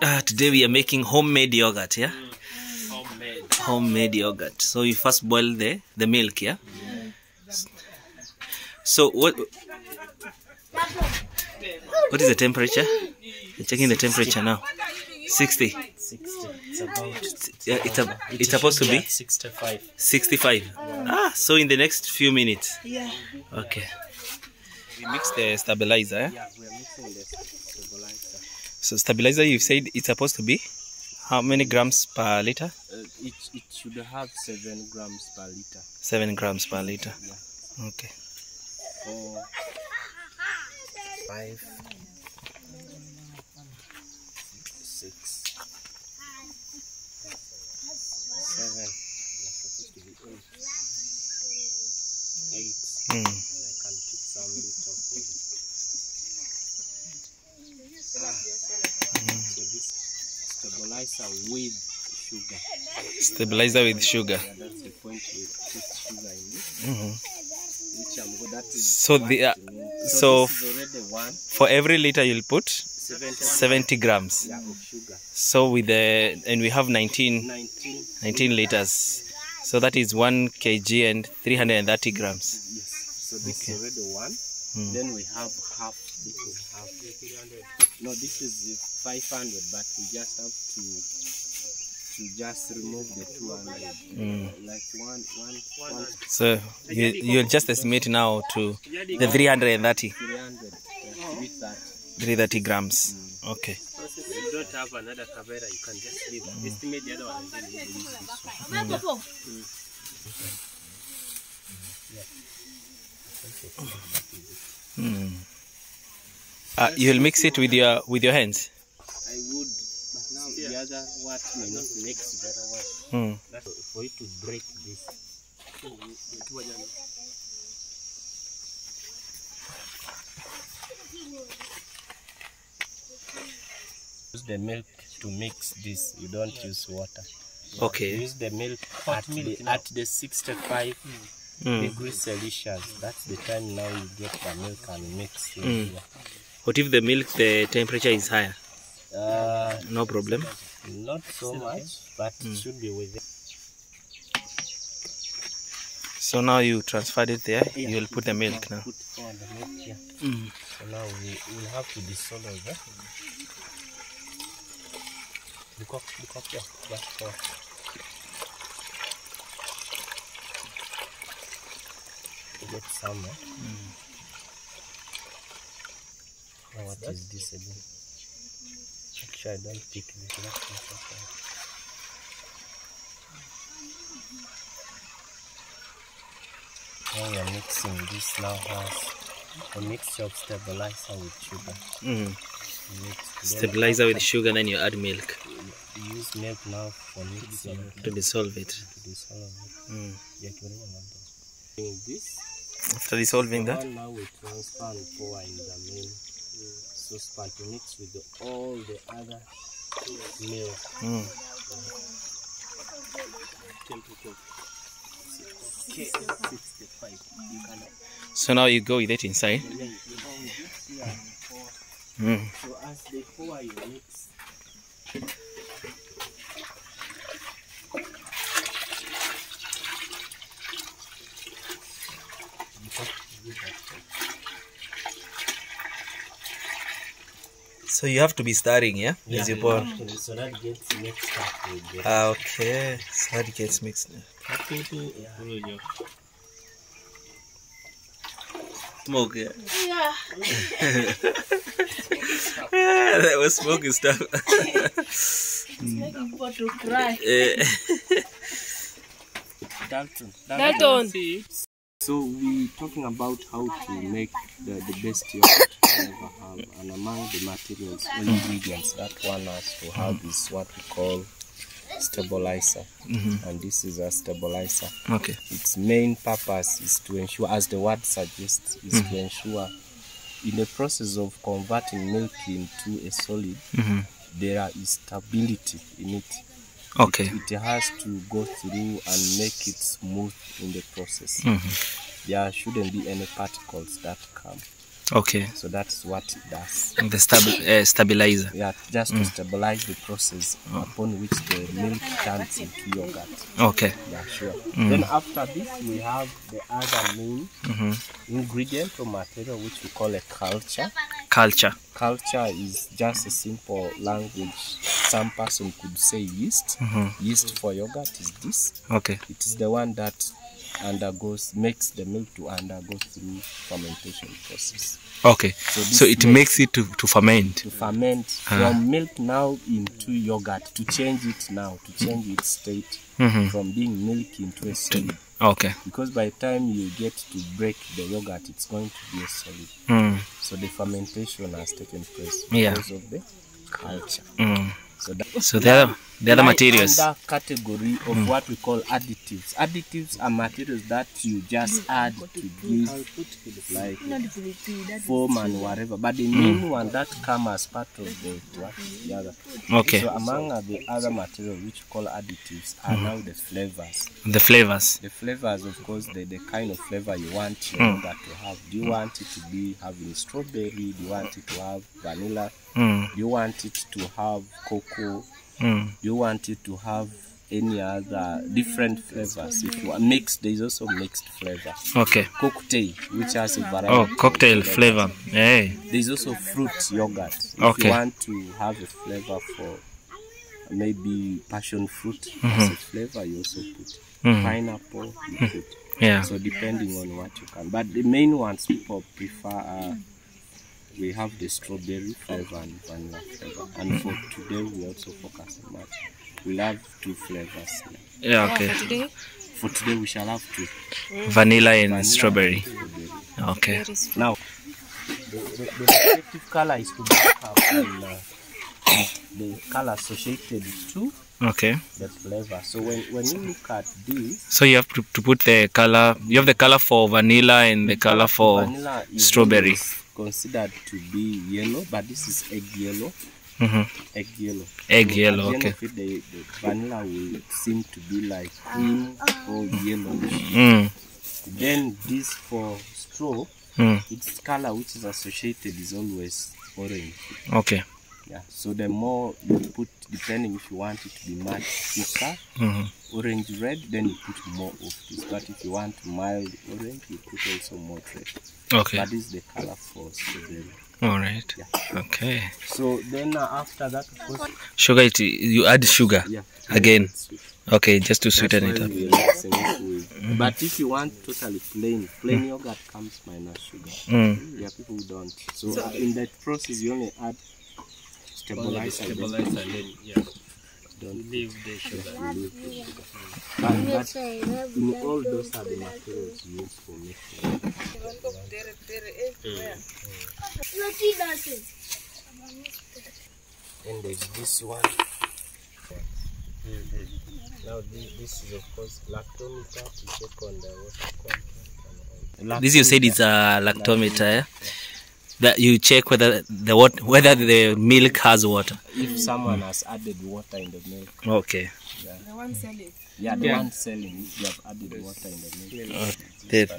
Today we are making homemade yogurt, yeah? Homemade. Homemade yogurt. So you first boil the milk, yeah? So what is the temperature? You're checking the temperature now. 60. 60. It's about. Yeah, it's supposed to be 65. 65. Yeah. So in the next few minutes. Yeah. Okay. We mix the stabilizer. Yeah, we are mixing the stabilizer. So stabilizer, you've said it's supposed to be how many grams per liter? It should have 7 grams per liter. 7 grams per liter. Yeah. Okay. 4, 5, 6, 7. Supposed to be 8. 8. And I can put some little food. So this stabilizer with sugar. Stabilizer with sugar. Yeah, that's the point. We put sugar in it. Which I'm good. That is So the so this is already one. For every liter you'll put 70 grams. yeah, of sugar. So with and we have 19 liters. So that is 1 kg and 330 grams. Yes. So this is already one. Then we have half. This is half. 300. No, this is 500, but we just have to just remove the 200. Like one. So you'll just estimate now to the 330. 330 grams. Okay. So if you don't have another camera, you can just leave estimate the other one and then you use this one. You'll mix it with your hands. I would, but now the other what may not mix very well. That's for you to break this. Use the milk to mix this. You don't use water. Okay. Use the milk at the 65 degrees Celsius. That's the time now you get the milk and mix it here. What if the milk, the temperature is higher? No problem. Not so much, but it should be within. So now you transferred it there. You will put the milk now. Put the milk here. So now we will have to dissolve it. Look up, yeah. Get some. Now what is this again? Actually, I don't pick this. Now we are mixing this now has a mixture of stabilizer with sugar. Stabilizer with sugar, then you add milk. You use milk now for mixing to dissolve it. This. After dissolving that, now we transfer and pour in the main saucepan to mix with all the other milk. Temperature 65. So now you go with it inside. So as they pour, you mix. So you have to be stirring, yeah? As you pour. So that gets mixed up with the okay. So that gets mixed. Smoke, yeah? Yeah. Yeah, that was smoking stuff. It's making people to cry. Dalton. So we're talking about how to make the best yogurt you ever have, and among the materials or ingredients that one has to have is what we call stabilizer, and this is a stabilizer. Okay. Its main purpose is to ensure, as the word suggests, is to ensure in the process of converting milk into a solid, there is stability in it. Okay. It has to go through and make it smooth in the process. There shouldn't be any particles that come. Okay. So that's what it does. The stabilizer. Yeah, just to stabilize the process upon which the milk turns into yogurt. Okay. Yeah, sure. Then after this, we have the other main ingredient or material which we call a culture. Culture. Culture is just a simple language. Some person could say yeast. Yeast for yogurt is this. Okay. It is the one that makes the milk to undergo through fermentation process. Okay. So it makes it to ferment. To ferment from milk now into yogurt, to change it now, to change its state from being milk into a solid. Okay. Because by the time you get to break the yogurt, it's going to be a solid. So the fermentation has taken place because of the culture. So the other materials. Another category of what we call additives. Additives are materials that you just add to give like foam and whatever. But the main one that come as part of the other. Okay. So among the other materials which we call additives are now the flavors. The flavors. The flavors, of course, the kind of flavor you want your yogurt to have. Do you want it to be having strawberry? Do you want it to have vanilla? Do you want it to have cocoa? Do you want it to have any other different flavors? If you are mixed, there is also mixed flavor. Okay. Cocktail, which has a variety. Oh, cocktail flavor. Hey. There is also fruit yogurt. If you want to have a flavor for maybe passion fruit as a flavor, you also put pineapple. You put. Yeah. So depending on what you can. But the main ones people prefer are. We have the strawberry flavor and vanilla flavor. And for today, we also focus on that. We'll have two flavors. Yeah, okay. For today, we shall have two. Vanilla and strawberry. Okay. Now, the respective color is to back up the color associated to the flavor. So when you look at this, so you have to put the color. You have the color for vanilla and the color for strawberry. Considered to be yellow, but this is egg yellow. Egg yellow. Egg so yellow. Okay. It, the vanilla will seem to be like cream or yellowish. Then this for straw, its color which is associated is always orange. Okay. Yeah. So the more you put, depending if you want it to be much thicker, orange red, then you put more of this. But if you want mild orange, you put also more red. Okay. That is the color for strawberry. All right. Yeah. Okay. So then after that, of course, sugar. You add sugar again. Okay, just to sweeten it up. But if you want totally plain yogurt comes minus sugar. There are people who don't. So in that process, you only add stabilizer and then don't leave the sugar. But in all those are the materials used for making. And there's this one. Now this is of course lactometer to check on the water content. This you said it's a lactometer, yeah? That you check whether the milk has water. If someone has added water in the milk. Okay. The one selling. Yeah, the one selling, if you have added water in the milk.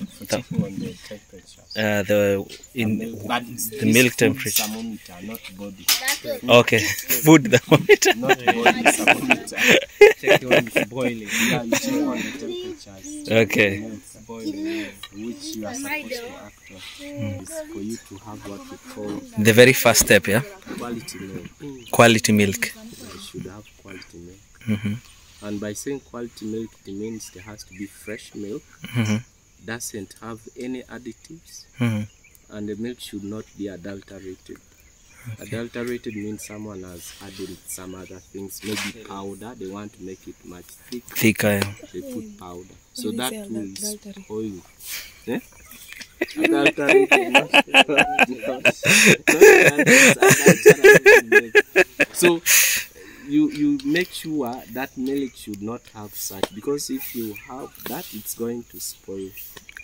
For checking on the temperature. The milk temperature. Thermometer, not body. Okay. Food thermometer. Not body thermometer. Check when it's boiling. Yeah, you check on the temperatures. Okay. Boiling, which you are supposed to act on. Is for you to have what we call the very first step, yeah? Quality milk. Quality milk. You should have quality milk. And by saying quality milk, it means there has to be fresh milk. Doesn't have any additives. And the milk should not be adulterated. Adulterated means someone has added some other things, maybe powder. They want to make it much thicker. They put powder. So that will spoil. Adulterated. So you make sure that milk should not have such, because if you have that, it's going to spoil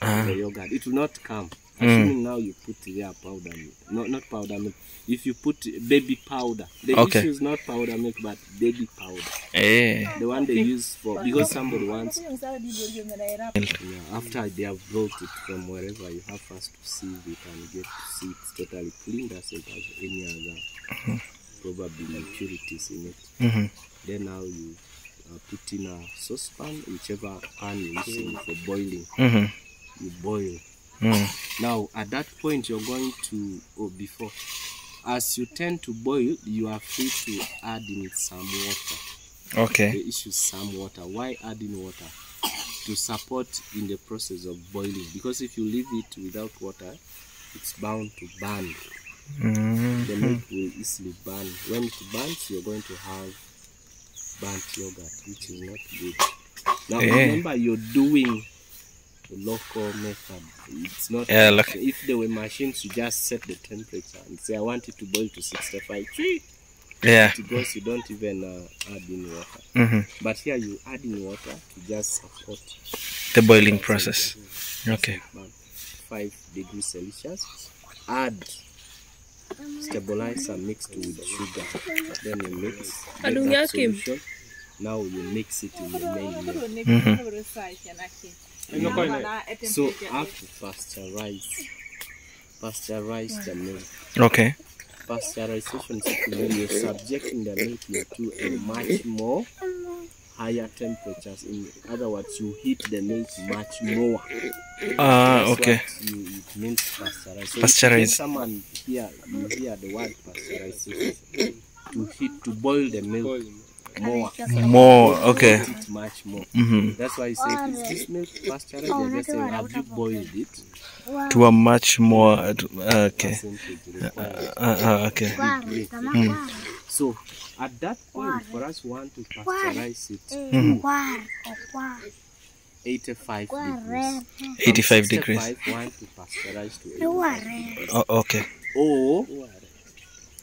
the yogurt. It will not come. Assuming now you put there powder milk, not powder milk, if you put baby powder, the issue is not powder milk, but baby powder. The one they use for, because somebody wants, after they have brought it from wherever, you have first to sieve it and get to see it's totally clean, doesn't have any other probably impurities in it. Then now you put in a saucepan, whichever pan you're using for boiling. You boil. Now at that point you're going to, or before, as you tend to boil, you are free to add in some water. The issue is some water. Why add in water? To support in the process of boiling, because if you leave it without water, it's bound to burn. The milk will easily burn. When it burns, you're going to have burnt yogurt, which is not good. Now remember, you're doing the local method. It's not like if there were machines, you just set the temperature and say, I want it to boil to 65. It goes, you don't even add in water. But here you add in water to just support the boiling process. 5 degrees Celsius. Add stabilizer mixed with sugar. Then you mix. Get that solution. Now you mix it in the main milk. So after pasteurize the milk. Pasteurization simply means you're subjecting the milk to a much more higher temperatures. In other words, you heat the milk much more. It means pasteurize. So pasteurize. Someone here, you hear the word pasteurization, to boil the milk more. It much more. That's why you say, is this milk pasteurized? They're just saying, have you boiled it to a much more So at that point, for us want to pasteurize it to 85 degrees. 85 degrees. Want to pasteurize to 85 degrees. Or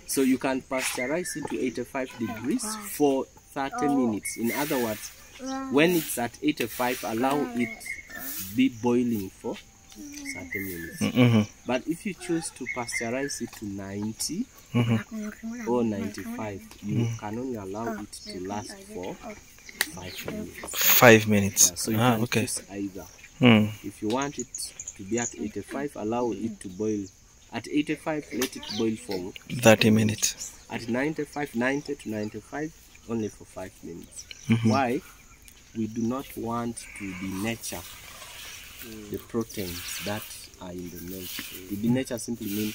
so you can pasteurize it to 85 degrees for 30 minutes. In other words, when it's at 85, allow it be boiling for 30 minutes. But if you choose to pasteurize it to 90 or 95, you can only allow it to last for 5 minutes. 5 minutes. So you can choose either. If you want it to be at 85, allow it to boil. At 85, let it boil for 30 minutes. At 90 to 95, only for 5 minutes. Why? We do not want to denature the proteins that are in the milk. To denature simply means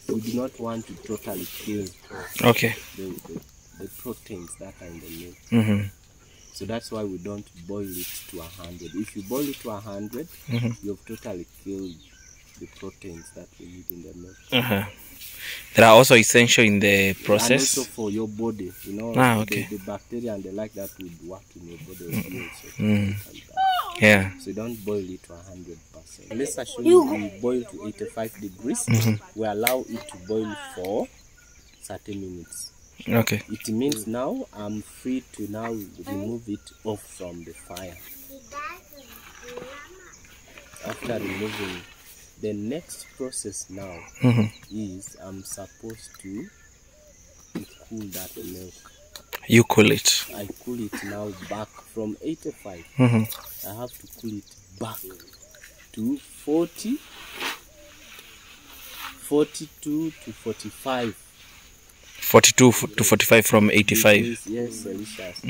we do not want to totally kill the proteins that are in the milk. So that's why we don't boil it to 100. If you boil it to 100, you've totally killed the proteins that we need in the milk. They are also essential in the process. And also for your body, you know, the bacteria and the like that would work in your body. So don't boil it to 100%. Let's assume we boil to 85 degrees. We allow it to boil for 30 minutes. It means now I'm free to now remove it off from the fire. After removing, the next process now is I'm supposed to cool that milk. You cool it? I cool it now back from 85. I have to cool it back to 42 to 45. 42 to 45 from 85. Yes, Celsius.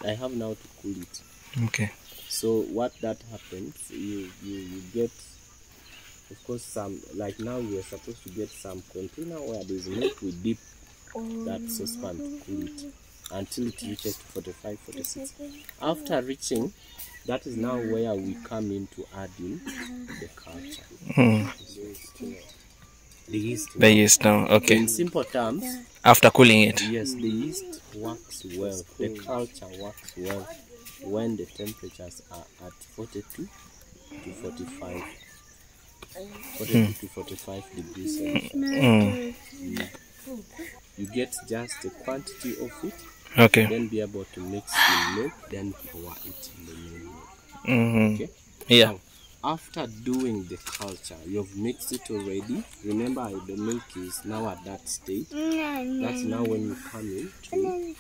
I have now to cool it. So what that happens, you get, of course, some, like now we are supposed to get some container where there's milk. We dip that saucepan to cool it until it reaches to 45, 46. After reaching, that is now where we come into adding the culture. The yeast now. In simple terms, after cooling it. Yes, the yeast works well. The culture works well when the temperatures are at 42 to 45. 42 to 45 degrees Celsius. You get just the quantity of it. Then be able to mix the milk, then pour it in the milk. Now, after doing the culture, you've mixed it already. Remember, the milk is now at that state. That's now when you come in to.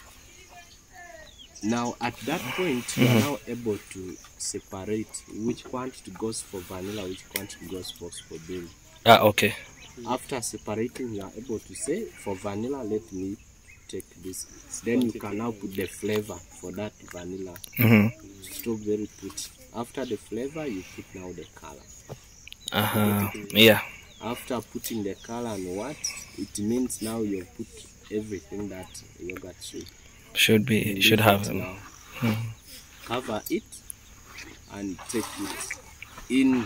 Now at that point, you are now able to separate which quantity goes for vanilla, which quantity goes for strawberry. Okay. After separating, you are able to say, for vanilla, let me take this. Then you can now put the flavor for that vanilla. Strawberry put. After the flavor, you put now the color. Yeah. After putting the color and what, it means now you put everything that yogurt should have. Now. Cover it and take it in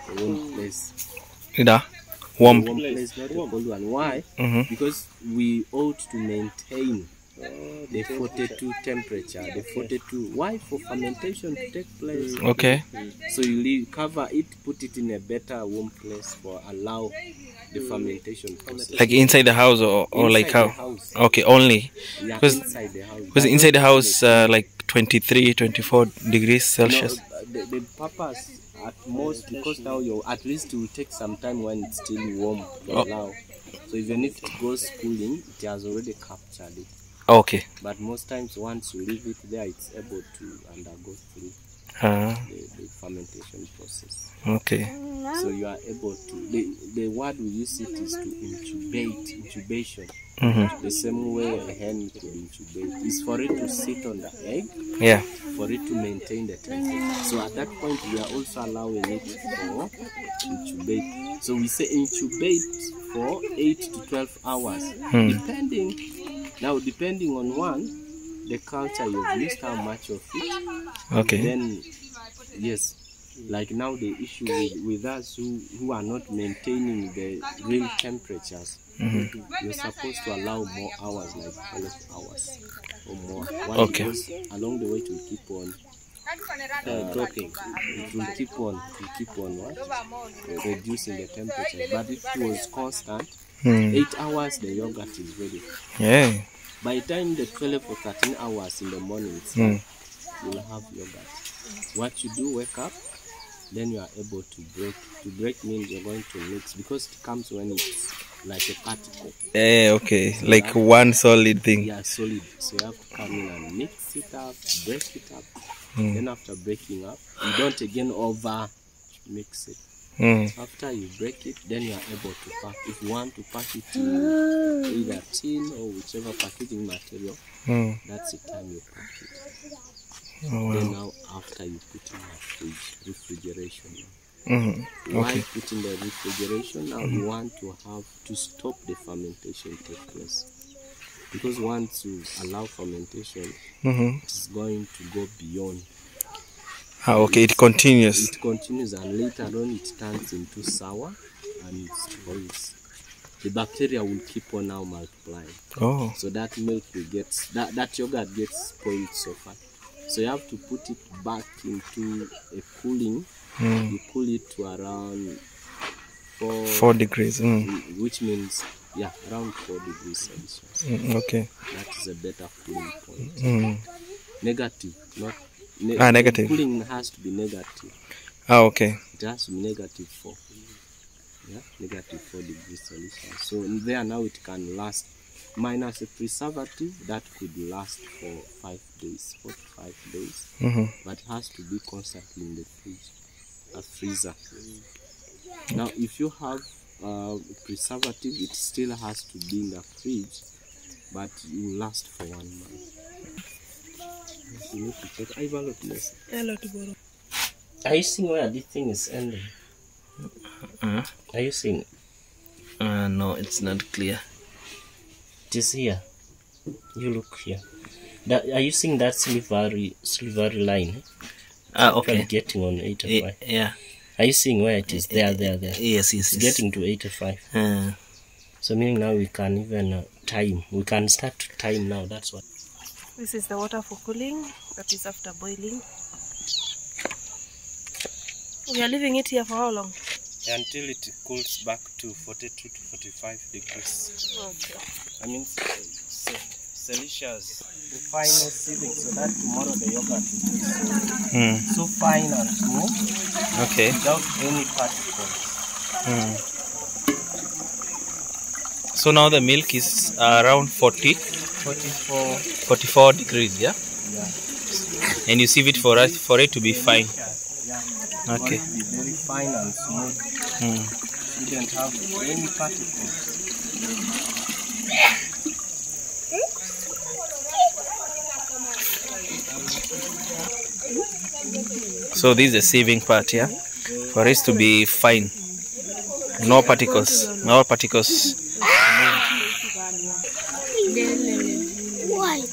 a warm place. Warm place, not a cold one. Why? Because we ought to maintain the 42 temperature. The 42. Why? For fermentation to take place. Okay. So you cover it, put it in a better warm place for allow the fermentation process. Like inside the house or inside like how? House. Okay, only. Yeah, because inside the house. Because inside the house like 23, 24 degrees Celsius. No, the purpose at most, because now at least it will take some time when it's still warm to allow. So even if it goes cooling, it has already captured it. Okay. But most times once you leave it there, it's able to undergo through the fermentation process. Okay. So you are able to, the word we use it is to incubation. The same way a hen could incubate is for it to sit on the egg, for it to maintain the temperature. So at that point we are also allowing it for incubate. So we say incubate for 8 to 12 hours, depending on one, the culture you've used, how much of it. Okay. Then yes. Like now the issue with us who are not maintaining the real temperatures, you're supposed to allow more hours, like 12 hours or more. Why? Because along the way it will keep on dropping. It will keep on what? Reducing the temperature. But if it was constant, 8 hours the yogurt is ready. Yeah. By the time the 12 or 13 hours in the morning, you'll have yogurt. What you do, wake up. Then you are able to break. To break means you're going to mix, because it comes when it's like a particle. Okay, so like one solid thing. Yeah, solid. So you have to come in and mix it up, break it up. Then after breaking up, you don't again over mix it. After you break it, then you are able to pack. If you want to pack it in either tin or whichever packaging material, that's the time you pack it. Then now after you put in the fridge, refrigeration. Why put in the refrigeration? Now you want to have to stop the fermentation take place. Because once you allow fermentation, it's going to go beyond. Okay, it continues. It continues, and later on it turns into sour and it spoils. The bacteria will keep on now multiplying. So that milk will get, that yogurt gets spoiled so fast. So you have to put it back into a cooling. You cool it to around 4 degrees. Which means, around 4 degrees Celsius. Okay. That is a better cooling point. Negative, not negative. Cooling has to be negative. Okay. It has to be negative 4. Negative 4 degrees Celsius. So there now it can last. Minus a preservative, that could last for 5 days, 4 to 5 days. But it has to be constantly in the fridge, a freezer. Now, if you have preservative, it still has to be in the fridge, but it will last for 1 month. You need to check. Are you seeing where this thing is ending? Are you seeing? No, it's not clear. It is here. You look here. Are you seeing that silvery line? Okay. Getting on 85. Yeah. Are you seeing where it is? There. Yes. It's getting to 85. So meaning now we can even time. We can start to time now. That's what. This is the water for cooling. That is after boiling. We are leaving it here for how long? Until it cools back to 42 to 45 degrees. Okay. I mean, Celsius. the final sieving so that tomorrow the yogurt will be so fine and smooth. Okay. Without any particles. So now the milk is around 44 degrees, yeah? Yeah. And you sieve it for it to be fine. Yeah. Okay. It will be very fine and smooth. You don't have any particles. So this is the sieving part, yeah? For it to be fine. No particles. No particles. Why?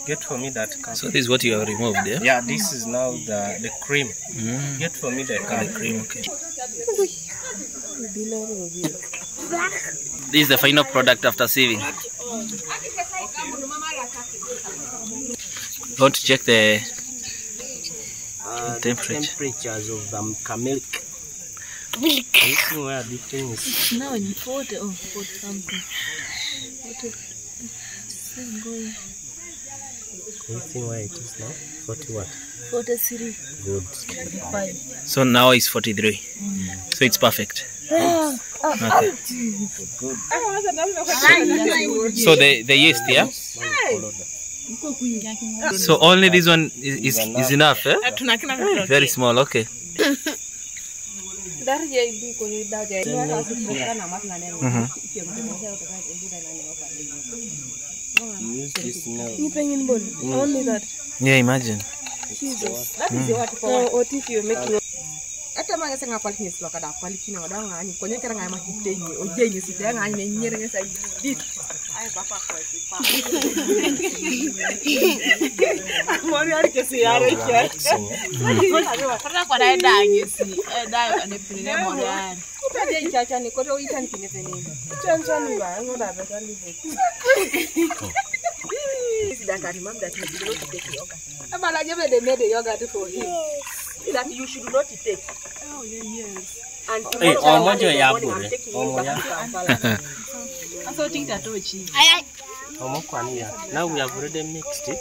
Get for me that cup. So this is what you have removed, yeah? Yeah, this is now the cream. Get for me the Cream, okay. This is the final product after sieving. Want to check the temperatures of the milk. Milk. Where the thing is. Now in 40 or 40 something. Anything where it is now? 40 what? 43. Good. So now it's 43. So it's perfect. Okay. Good. So the yeast, yeah? So only this one is enough, eh? Very small, okay. Use this now. Only that. Yeah, imagine. Jesus. That is what for what if you make it. They made the yogurt for him. That you should not take. Oh, yes. And now we have already mixed it.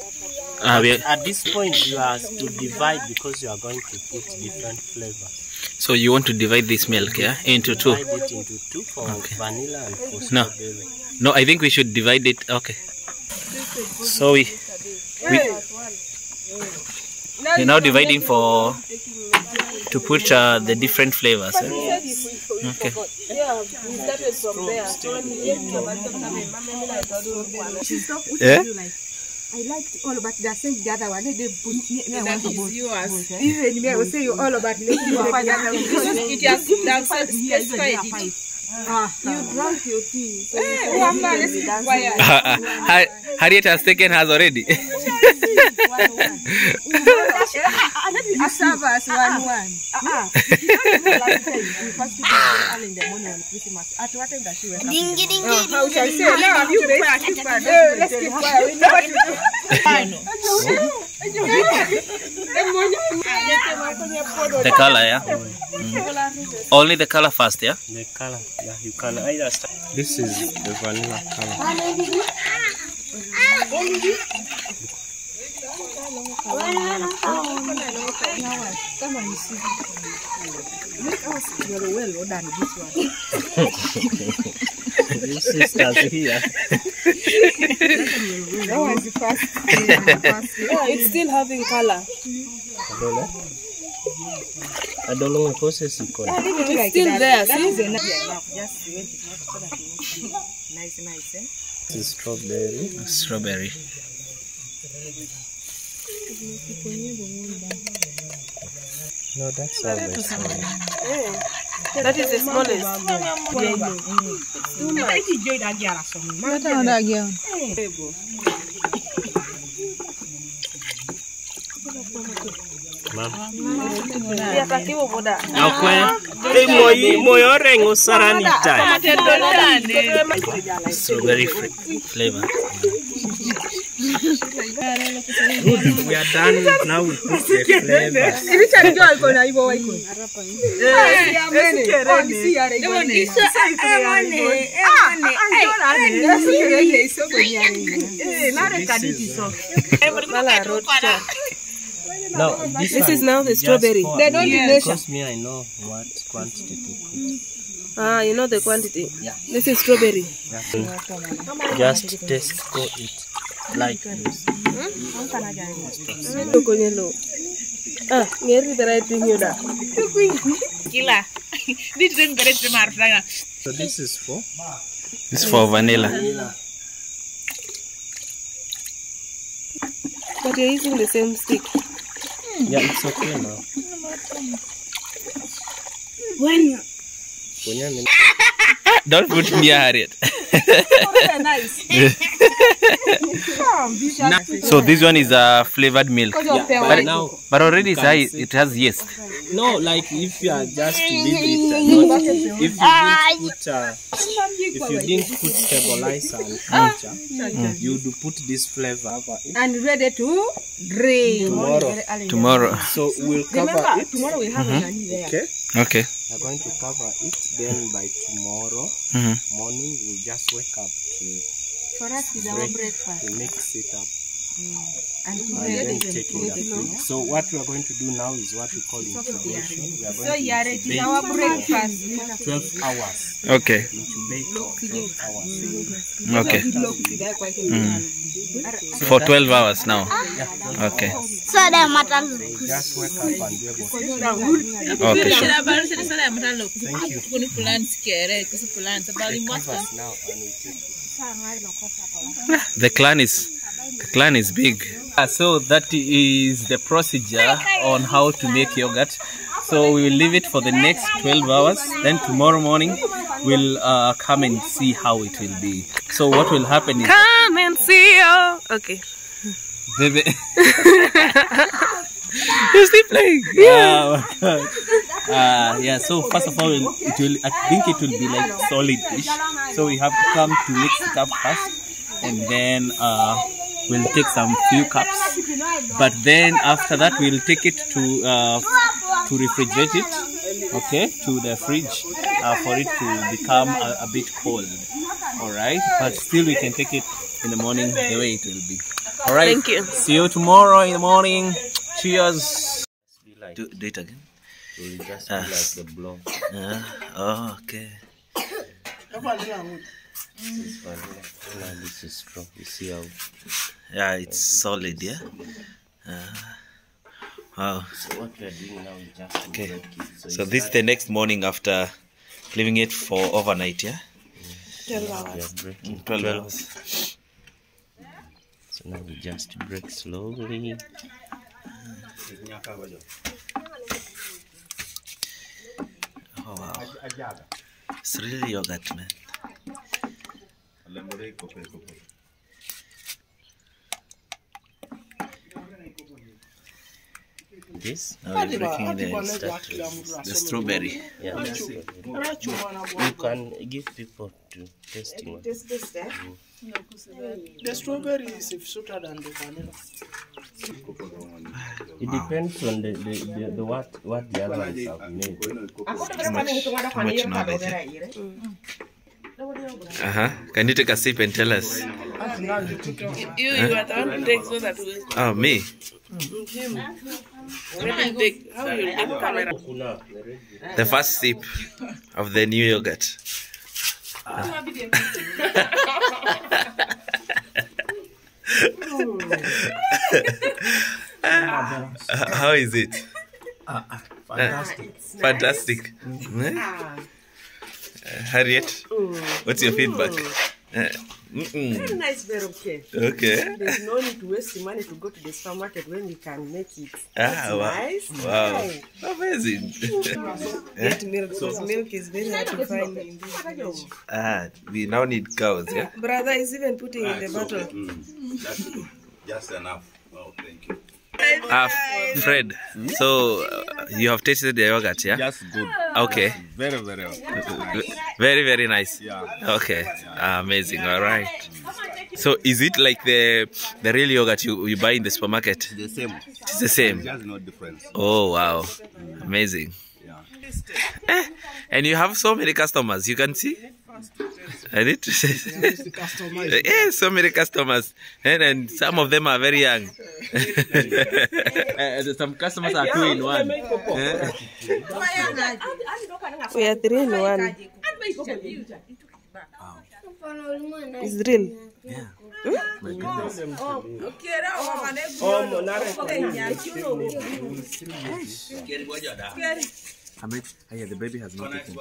At this point you are to divide because you are going to put different flavors. So you want to divide this milk, yeah, into two? Divide it into two for vanilla and for strawberry. No, I think we should divide it. Okay. So we're now dividing to put the different flavors. Eh? Okay. Yeah, we started from there. Yeah? I liked all about the same the other one. They put That is yours. even me I will say you all about It has specified it. you drank your tea. So Harriet has taken hers already. you serve us 1-1. First in the morning on Christmas. At what time does she wake up? How shall I say? Now have you made let's keep quiet. We know what to do. The color, yeah? Only the color first, yeah? The color, yeah, you can either start. This is the vanilla color. Come on, you see. Make us very well done this one. This sisters here. That was the first. Yeah, it's still having color. I don't know what process you call it. It's still there, see? Just wait it so that you nice, eh? This is strawberry. Strawberry. No, that's all the small. That is the smallest. Strawberry flavor. We are done now. We put the flavor. Now, this is now the strawberry. They don't because me, I know what quantity to put. Ah, you know the quantity. Yeah. This is strawberry. Yeah. Just taste for it like this. Ah, ngeri the right thing you da. Kila. So this is for? This is for vanilla. But you're using the same stick. Yeah, it's okay now. Don't put me Harriet. So this one is a flavored milk. Yeah, but already it has yeast. No, like if you are just to leave it, if you didn't put stabilizer and culture, you do put this flavor over it. And ready to drink Tomorrow. So we'll cover it. Tomorrow we have a Okay. Okay. We're going to cover it. Then by tomorrow morning, we'll just wake up to for us is our breakfast. to mix it up. And then take it in the fridge. So what we are going to do now is what we call incubation. We are going to incubate our breakfast. 12 hours. Okay. Incubate for 12 hours. Okay. For 12 hours now. Okay. So just wake up and be able to. Okay, sure. Thank you. They covers now and we take it. The clan is big. So that is the procedure on how to make yogurt. So we will leave it for the next 12 hours. Then tomorrow morning we'll come and see how it will be. So what will happen is Come and see you. Okay. Baby. You're still playing. Yeah. Yeah. So first of all, I think it will be like solid-ish. So we have to come to mix it up first, and then we'll take some few cups. But then after that, we'll take it to refrigerate it. Okay, to the fridge for it to become a bit cold. All right, but still we can take it in the morning the way it will be. All right. Thank you. See you tomorrow in the morning. Cheers. Do it again. So we just be like the block. Oh, okay. This is vanilla. Now this is straw. You see how? Yeah, it's solid. Yeah. Wow. So what we are doing now is just Okay. break it. So this is the next morning after leaving it for overnight. Yeah. 12 hours. We are breaking 12 hours. So now we just break slowly. Oh wow. It's really yogurt, man. This? Now we're breaking the strawberry. Yeah. You can give people to tasting one. The strawberry is sweeter than the vanilla. It depends on the what the other ones have made. Too much knowledge. Can you take a sip and tell us? You are the one who takes so that we. Oh, me? How will you take camera? The first sip of the new yogurt. How is it? Fantastic. Fantastic. Harriet, what's your feedback? Very nice, very okay. Okay. There's no need to waste money to go to the supermarket when we can make it. Wow. Nice. Wow. Amazing. Get milk, because milk is very hard to find in this village. We now need cows, yeah? Brother is even putting in the bottle. That's good. Just enough. Oh, thank you. Fred, so you have tasted the yogurt, yeah? Just good. Okay. Very, very nice. Very, very nice. Yeah. Okay. Amazing. All right. So is it like the real yogurt you buy in the supermarket? The same. It's the same. There's no difference. Oh wow, amazing. Yeah. And you have so many customers, you can see. I need to say, yes, so many customers, and some of them are very young. Some customers are 2 in 1. We are 3 in 1. It's real. Yeah. My goodness. The baby has not eaten.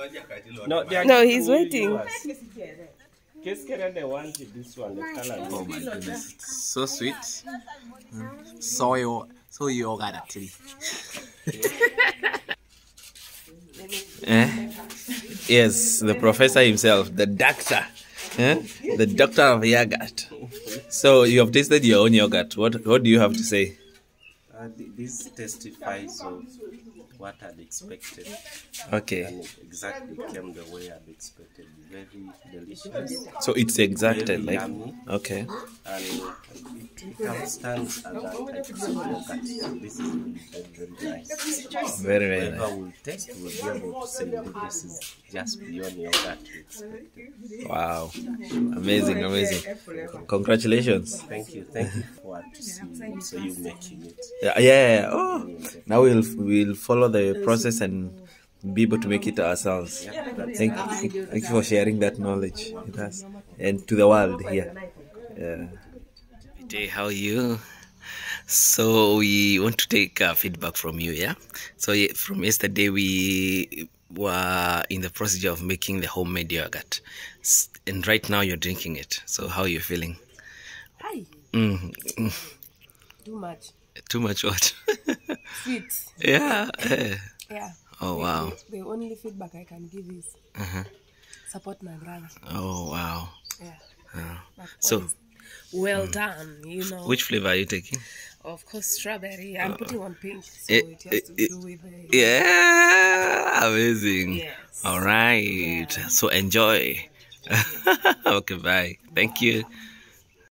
No, he's waiting. They wanted this one, the color. Oh my goodness, so sweet. So yogurt actually. Yes, the professor himself, the doctor. The doctor of yogurt. So you have tasted your own yogurt. What do you have to say? This testifies of what I'd expected. Okay. And it exactly came the way I'd expected. Very delicious. So it's exacted, Very like yummy. okay. And it stands as a type of yogurt. This is really very nice. Very Whoever nice. will taste will be able to say that this is just beyond yogurt we expected. Wow, amazing. Congratulations. Thank you for to see you making it. Yeah. Oh, now we'll follow the process and be able to make it ourselves. Thank you for sharing that knowledge with us and to the world here. Yeah. Hey, how are you? So we want to take feedback from you, yeah? So from yesterday we were in the procedure of making the homemade yogurt, and right now you're drinking it. So how are you feeling? Hi. Too much. Too much what? Sweet. Yeah. Yeah. Oh wow. The only feedback I can give is support my brother. Oh wow. Yeah. So Well done, you know. which flavor are you taking? Of course, strawberry. I'm putting on pink, so it has to do with the... Yeah, amazing. Yes. All right. So enjoy. Okay, bye. Thank you.